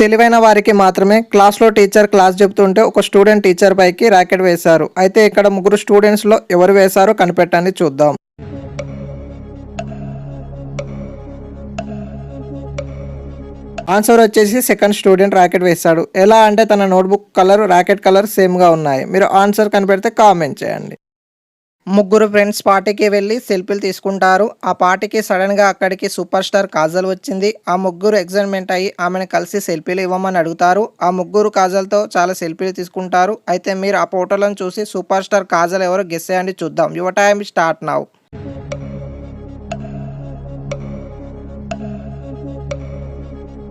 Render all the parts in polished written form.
తెలివైన వారికి మాత్రమే. క్లాస్‌లో టీచర్ క్లాస్ చెప్తుంటే ఒక స్టూడెంట్ టీచర్ పైకి రాకెట్ వేశారు. అయితే ఇక్కడ ముగ్గురు స్టూడెంట్స్‌లో ఎవరు వేశారో కనిపెట్టండి చూద్దాం. ఆన్సర్ వచ్చేసి సెకండ్ స్టూడెంట్ రాకెట్ వేశాడు. ఎలా అంటే తన నోట్‌బుక్ కలర్, రాకెట్ కలర్ సేమ్‌గా ఉన్నాయి. మీరు ఆన్సర్ కనిపెడితే కామెంట్ చేయండి. ముగ్గురు ఫ్రెండ్స్ పార్టీకి వెళ్ళి సెల్ఫీలు తీసుకుంటారు. ఆ పార్టీకి సడన్గా అక్కడికి సూపర్ స్టార్ కాజల్ వచ్చింది. ఆ ముగ్గురు ఎగ్జైట్మెంట్ అయ్యి ఆమెను కలిసి సెల్ఫీలు ఇవ్వమని అడుగుతారు. ఆ ముగ్గురు కాజల్తో చాలా సెల్ఫీలు తీసుకుంటారు. అయితే మీరు ఆ ఫోటోలను చూసి సూపర్ స్టార్ కాజల్ ఎవరో గెస్ చేయండి చూద్దాం. Your time start now.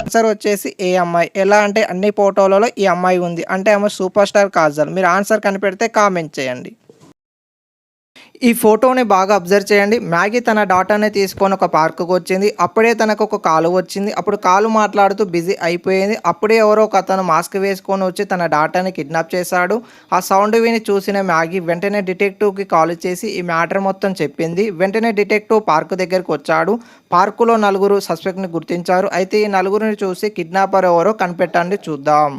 Answer వచ్చేసి ఏ అమ్మాయి. ఎలా అంటే అన్ని ఫోటోలలో ఈ అమ్మాయి ఉంది. అంటే ఆమె సూపర్ స్టార్ కాజల్. మీరు ఆన్సర్ కనిపెడితే కామెంట్ చేయండి. ఈ ఫోటోని బాగా అబ్జర్వ్ చేయండి. మ్యాగీ తన డాటాని తీసుకొని ఒక పార్కుకు వచ్చింది. అప్పుడే తనకు ఒక కాలు వచ్చింది. అప్పుడు కాలు మాట్లాడుతూ బిజీ అయిపోయింది. అప్పుడే ఎవరో ఒక అతను మాస్క్ వేసుకొని వచ్చి తన డాటాని కిడ్నాప్ చేశాడు. ఆ సౌండ్ విని చూసిన మ్యాగీ వెంటనే డిటెక్టివ్కి కాల్ చేసి ఈ మ్యాటర్ మొత్తం చెప్పింది. వెంటనే డిటెక్టివ్ పార్కు దగ్గరికి వచ్చాడు. పార్కులో నలుగురు సస్పెక్ట్ని గుర్తించారు. అయితే ఈ నలుగురిని చూసి కిడ్నాపర్ ఎవరో కనిపెట్టండి చూద్దాం.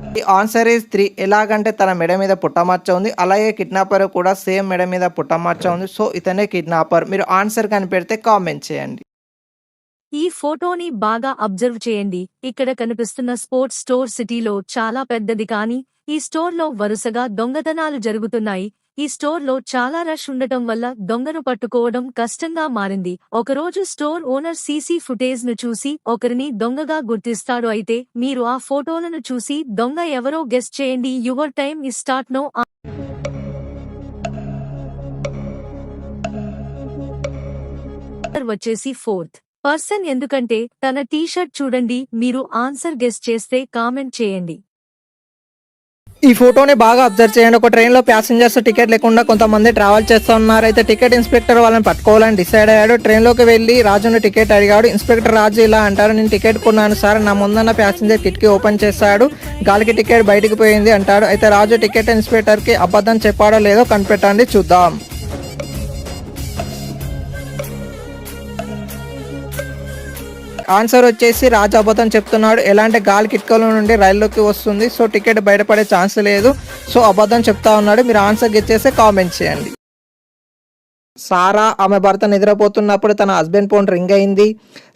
ఈ ఆన్సర్ ఈజ్ 3. ఎలాగంటే తన మెడ మీద పుట్టమచ్చ ఉంది. అలాగే కిడ్నాపర్ కూడా సేమ్ మెడ మీద పుట్టమచ్చ ఉంది. సో ఇతనే కిడ్నాపర్. మీరు ఆన్సర్ కనిపెడితే కామెంట్ చేయండి. ఈ ఫోటోని బాగా అబ్జర్వ్ చేయండి. ఇక్కడ కనిపిస్తున్న స్పోర్ట్స్ స్టోర్ సిటీలో చాలా పెద్దది కానీ ఈ స్టోర్లో వరుసగా దొంగతనాలు జరుగుతున్నాయి. ఈ స్టోర్లో చాలా రష్ ఉండటం వల్ల దొంగను పట్టుకోవడం కష్టంగా మారింది. ఒకరోజు స్టోర్ ఓనర్ సీసీ ఫుటేజ్ ను చూసి ఒకరిని దొంగగా గుర్తిస్తాడు. అయితే మీరు ఆ ఫోటోలను చూసి దొంగ ఎవరో గెస్ చేయండి. Your time is start now. వచ్చేసి ఫోర్త్ పర్సన్. ఎందుకంటే తన టీషర్ట్ చూడండి. మీరు ఆన్సర్ గెస్ చేస్తే కామెంట్ చేయండి. ఈ ఫోటోని బాగా అబ్జర్వ్ చేయండి. ఒక ట్రైన్లో ప్యాసింజర్స్ టికెట్ లేకుండా కొంతమంది ట్రావెల్ చేస్తూ ఉన్నారు. అయితే టికెట్ ఇన్స్పెక్టర్ వాళ్ళని పట్టుకోవాలని డిసైడ్ అయ్యాడు. ట్రైన్లోకి వెళ్ళి రాజును టికెట్ అడిగాడు. ఇన్స్పెక్టర్ రాజు ఇలా అంటారు, నేను టికెట్ కొన్నాను సార్, నా ముందున్న ప్యాసింజర్ కిటికీ ఓపెన్ చేశాడు, గాలికి టికెట్ బయటికి పోయింది అంటాడు. అయితే రాజు టికెట్ ఇన్స్పెక్టర్కి అబద్ధం చెప్పాడో లేదో కనిపెట్టండి చూద్దాం. ఆన్సర్ వచ్చేసి రాజు అబద్ధం చెప్తున్నాడు. ఎలాంటి గాలి కిటికల నుండి రైల్లోకి వస్తుంది. సో టికెట్ బయటపడే ఛాన్స్ లేదు. సో అబద్ధం చెప్తా ఉన్నాడు. మీరు ఆన్సర్ గెస్ చేస్తే కామెంట్ చేయండి. సారా ఆమె భర్త నిద్రపోతున్నప్పుడు తన హస్బెండ్ ఫోన్ రింగ్ అయింది.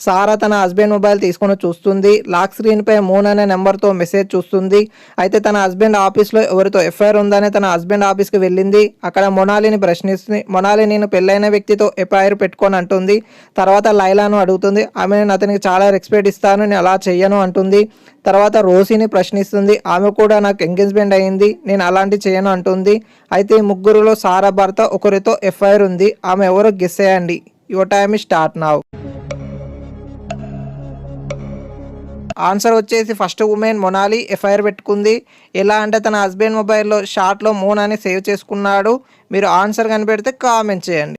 సారా తన హస్బెండ్ మొబైల్ తీసుకొని చూస్తుంది. లాక్ స్క్రీన్ పై మూన్ అనే నెంబర్తో మెసేజ్ చూస్తుంది. అయితే తన హస్బెండ్ ఆఫీస్లో ఎవరితో ఎఫ్ఐఆర్ ఉందని తన హస్బెండ్ ఆఫీస్కి వెళ్ళింది. అక్కడ మొనాలిని ప్రశ్నిస్తుంది. మొనాలి నేను పెళ్ళైన వ్యక్తితో ఎఫ్ఐఆర్ పెట్టుకొని అంటుంది. తర్వాత లైలాను అడుగుతుంది. ఆమె నేను అతనికి చాలా రెస్పెక్ట్ ఇస్తాను, నేను అలా చెయ్యను అంటుంది. తర్వాత రోసీని ప్రశ్నిస్తుంది. ఆమె కూడా నాకు ఎంగేజ్మెంట్ అయింది, నేను అలాంటి చేయను అంటుంది. అయితే ఈ ముగ్గురులో సారా భర్త ఒకరితో ఎఫ్ఐఆర్ ఉంది. ఆమె ఎవరో గెస్ చేయండి. Your time start now. Answer వచ్చేసి ఫస్ట్ ఉమెన్ మొనాలి ఎఫ్ఐఆర్ పెట్టుకుంది. ఎలా అంటే తన హస్బెండ్ మొబైల్లో షార్ట్లో మూన్ అని సేవ్ చేసుకున్నాడు. మీరు ఆన్సర్ కనిపెడితే కామెంట్ చేయండి.